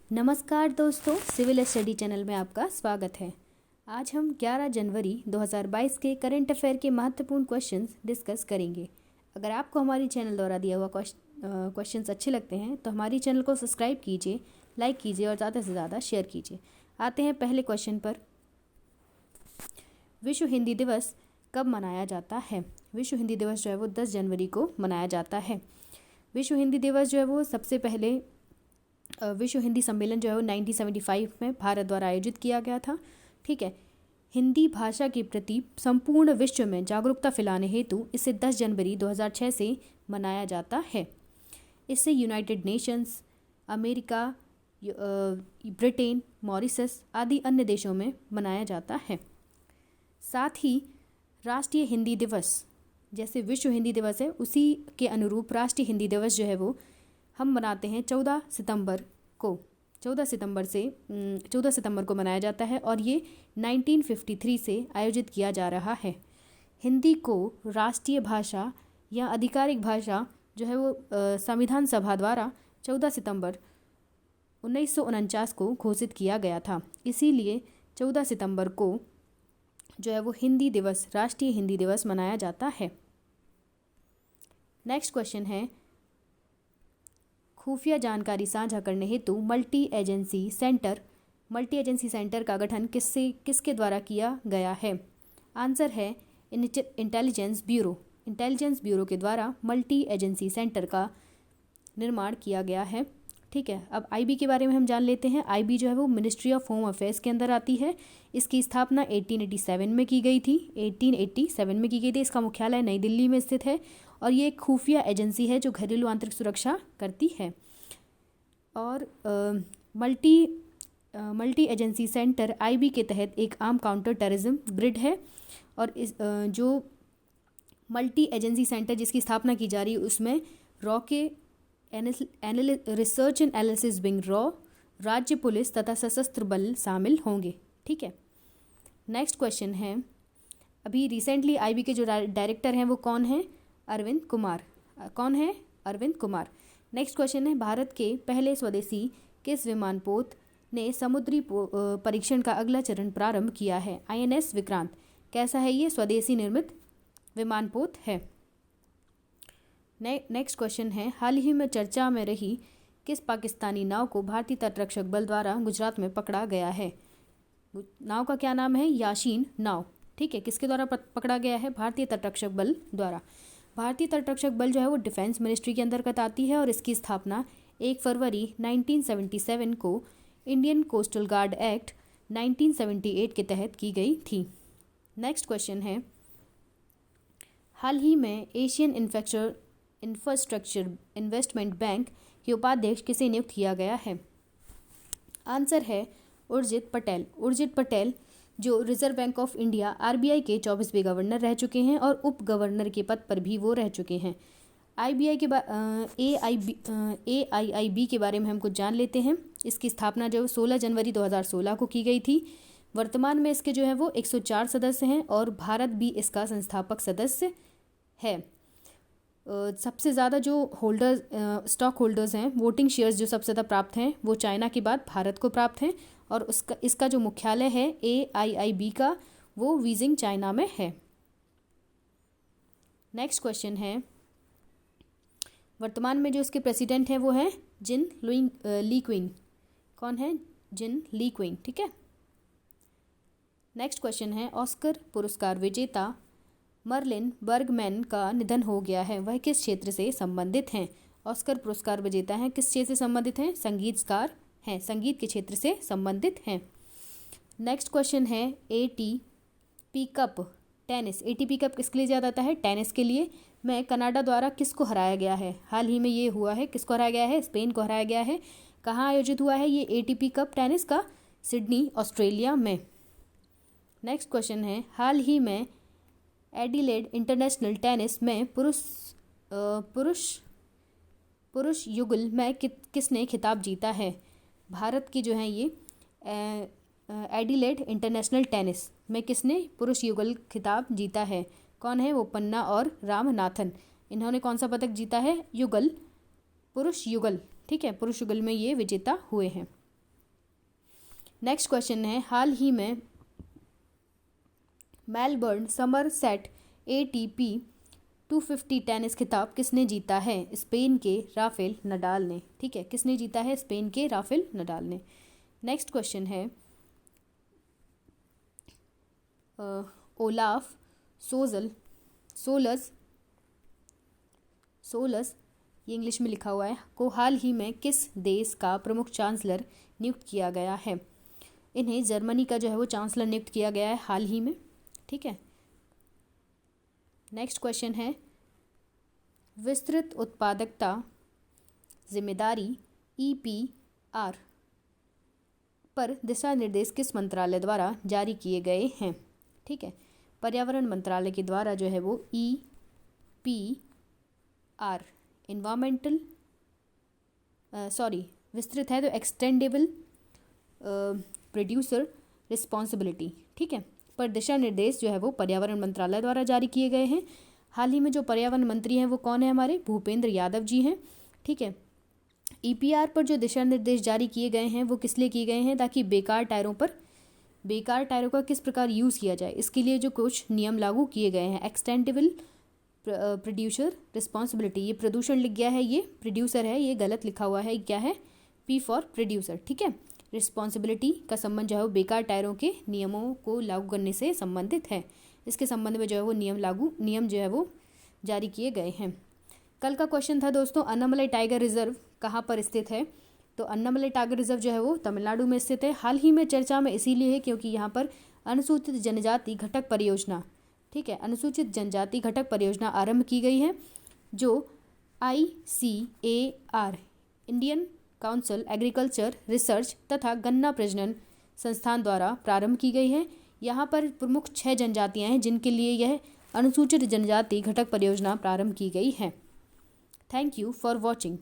नमस्कार दोस्तों, civil study channel में आपका स्वागत है। आज हम 11 जनवरी 2022 के करंट अफेयर के महत्वपूर्ण क्वेश्चंस डिस्कस करेंगे। अगर आपको हमारी चैनल द्वारा दिया हुआ क्वेश्चंस अच्छे लगते हैं तो हमारी चैनल को सब्सक्राइब कीजिए, लाइक कीजिए और ज़्यादा से ज़्यादा शेयर कीजिए। आते हैं पहले क्वेश्चन पर। विश्व हिंदी दिवस कब मनाया जाता है? विश्व हिंदी दिवस जो है वो 10 जनवरी को मनाया जाता है। विश्व हिंदी दिवस जो है वो सबसे पहले विश्व हिंदी सम्मेलन जो है वो 1975 में भारत द्वारा आयोजित किया गया था। ठीक है। हिंदी भाषा के प्रति संपूर्ण विश्व में जागरूकता फैलाने हेतु इसे 10 जनवरी 2006 से मनाया जाता है। इससे United Nations, America, Britain, Mauritius आदि अन्य देशों में मनाया जाता है। साथ ही राष्ट्रीय हिंदी दिवस, जैसे विश्व हिंदी दिवस है उसी के अनुरूप राष्ट्रीय हिंदी दिवस जो है वो हम मनाते हैं 14 सितंबर को मनाया जाता है और ये 1953 से आयोजित किया जा रहा है। हिंदी को राष्ट्रीय भाषा या आधिकारिक भाषा जो है वो संविधान सभा द्वारा 14 सितंबर 1949 को घोषित किया गया था। इसीलिए 14 सितंबर को जो है वो हिंदी दिवस, राष्ट्रीय हिंदी दिवस मनाया जाता है। नेक्स्ट क्वेश्चन है, खुफिया जानकारी साझा करने हेतु मल्टी एजेंसी सेंटर का गठन किसके द्वारा किया गया है? आंसर है इंटेलिजेंस ब्यूरो के द्वारा मल्टी एजेंसी सेंटर का निर्माण किया गया है। ठीक है। अब आईबी के बारे में हम जान लेते हैं। आईबी जो है वो मिनिस्ट्री ऑफ होम अफेयर्स के अंदर आती है। इसकी स्थापना 1887 में की गई थी। इसका मुख्यालय नई दिल्ली में स्थित है और ये एक खुफिया एजेंसी है जो घरेलू आंतरिक सुरक्षा करती है। और मल्टी एजेंसी सेंटर आईबी के तहत एक आम काउंटर टेररिज्म ग्रिड है। और जो मल्टी एजेंसी सेंटर जिसकी स्थापना की जा रही है उसमें रॉ के research and analysis wing raw, राज्य पुलिस तथा सशस्त्र बल शामिल होंगे। ठीक है। नेक्स्ट क्वेश्चन है, अभी रिसेंटली आईबी के जो डायरेक्टर हैं वो कौन है? अरविंद कुमार। कौन है? अरविंद कुमार। नेक्स्ट क्वेश्चन है, भारत के पहले स्वदेशी किस विमानपोत ने समुद्री परीक्षण का अगला चरण प्रारंभ किया है? आईएनएस विक्रांत। कैसा है ये? स्वदेशी निर्मित विमानपोत है। नेक्स्ट क्वेश्चन है, हाल ही में चर्चा में रही किस पाकिस्तानी नाव को भारतीय तटरक्षक बल द्वारा गुजरात में पकड़ा गया है? नाव का क्या नाम है? याशीन नाव। ठीक है। किसके द्वारा पकड़ा गया है? भारतीय तटरक्षक बल द्वारा। भारतीय तटरक्षक बल जो है वो डिफेंस मिनिस्ट्री के अंतर्गत आती है और इसकी स्थापना 1 फरवरी 1977 को इंडियन कोस्टल गार्ड एक्ट 1978 के तहत की गई थी। नेक्स्ट क्वेश्चन है, हाल ही में एशियन इंफ्रास्ट्रक्चर इन्वेस्टमेंट बैंक के उपाध्यक्ष किसे नियुक्त किया गया है? आंसर है उर्जित पटेल जो reserve bank of India RBI के 24वें गवर्नर रह चुके हैं और उप गवर्नर के पद पर भी वो रह चुके हैं। एआईआईबी के बारे में हम कुछ जान लेते हैं। इसकी स्थापना जो 16 जनवरी 2016 को की गई थी। वर्तमान में इसके जो है वो 104 सदस्य हैं और भारत भी इसका संस्थापक सदस्य है। सबसे ज़्यादा जो स्टॉक होल्डर्स हैं, वोटिंग शेयर्स जो सबसे ज़्यादा प्राप्त हैं वो चाइना के बाद भारत को प्राप्त हैं और इसका जो मुख्यालय है एआईआईबी का वो बीजिंग चाइना में है। नेक्स्ट क्वेश्चन है, वर्तमान में जो इसके प्रेसिडेंट हैं वो हैं जिन ली क्विन। कौन है? जिन ली क्विन। ठीक है। नेक्स्ट क्वेश्चन है, ऑस्कर पुरस्कार विजेता मर्लिन बर्गमैन का निधन हो गया है। वह किस क्षेत्र से संबंधित हैं? ऑस्कर पुरस्कार विजेता हैं, किस क्षेत्र से संबंधित हैं? संगीतकार हैं, संगीत के क्षेत्र से संबंधित हैं। नेक्स्ट क्वेश्चन है, ATP cup tennis. ATP cup किसके लिए ज़्यादा आता है? टेनिस के लिए। में कनाडा द्वारा किसको हराया गया है? हाल ही में ये हुआ है। किसको हराया गया है? स्पेन को हराया गया है। कहाँ आयोजित हुआ है ये एटीपी कप टेनिस का? सिडनी, ऑस्ट्रेलिया में। नेक्स्ट क्वेश्चन है, हाल ही में एडिलेड इंटरनेशनल टेनिस में पुरुष युगल में किसने खिताब जीता है? भारत की जो है ये एडिलेड इंटरनेशनल टेनिस में किसने पुरुष युगल खिताब जीता है? कौन है वो? पन्ना और रामनाथन। इन्होंने कौन सा पदक जीता है? पुरुष युगल। ठीक है, पुरुष युगल में ये विजेता हुए हैं। नेक्स्ट क्वेश्चन है, हाल ही में मेलबर्न समरसेट ATP 250 टेनिस खिताब किसने जीता है? स्पेन के राफेल नडाल ने। ठीक है, किसने जीता है? स्पेन के राफेल नडाल ने। नेक्स्ट क्वेश्चन है, ओलाफ सोलस ये इंग्लिश में लिखा हुआ है, को हाल ही में किस देश का प्रमुख चांसलर नियुक्त किया गया है? इन्हें जर्मनी का जो है वो चांसलर नियुक्त किया गया है हाल ही में। ठीक है। नेक्स्ट क्वेश्चन है, विस्तृत उत्पादकता जिम्मेदारी EPR पर दिशा निर्देश किस मंत्रालय द्वारा जारी किए गए हैं? ठीक है, पर्यावरण मंत्रालय के द्वारा जो है वो EPR इन्वायरमेंटल विस्तृत है तो एक्सटेंडेबल प्रोड्यूसर रिस्पॉन्सिबिलिटी। ठीक है, पर दिशा निर्देश जो है वो पर्यावरण मंत्रालय द्वारा जारी किए गए हैं। हाल ही में जो पर्यावरण मंत्री हैं वो कौन है? हमारे भूपेंद्र यादव जी हैं। ठीक है, EPR पर जो दिशा निर्देश जारी किए गए हैं वो किस लिए किए गए हैं? ताकि बेकार टायरों का किस प्रकार यूज़ किया जाए, इसके लिए जो कुछ नियम लागू किए गए हैं। एक्सटेंडेबल प्रोड्यूसर रिस्पॉन्सिबिलिटी, ये प्रदूषण लिख गया है, ये प्रोड्यूसर है, ये गलत लिखा हुआ है, क्या है? P for producer. ठीक है, रिस्पॉन्सिबिलिटी का संबंध जो है वो बेकार टायरों के नियमों को लागू करने से संबंधित है। इसके संबंध में जो है वो नियम जो है वो जारी किए गए हैं। कल का क्वेश्चन था दोस्तों, अन्नामलाई टाइगर रिजर्व कहाँ पर स्थित है? तो अन्नामलाई टाइगर रिजर्व जो है वो तमिलनाडु में स्थित है। हाल ही में चर्चा में इसीलिए है क्योंकि यहाँ पर अनुसूचित जनजाति घटक परियोजना, ठीक है, अनुसूचित जनजाति घटक परियोजना आरंभ की गई है, जो ICAR Indian council agriculture research तथा गन्ना प्रजनन संस्थान द्वारा प्रारंभ की गई है। यहाँ पर प्रमुख 6 जनजातियाँ हैं जिनके लिए यह अनुसूचित जनजाति घटक परियोजना प्रारंभ की गई है। Thank you for watching.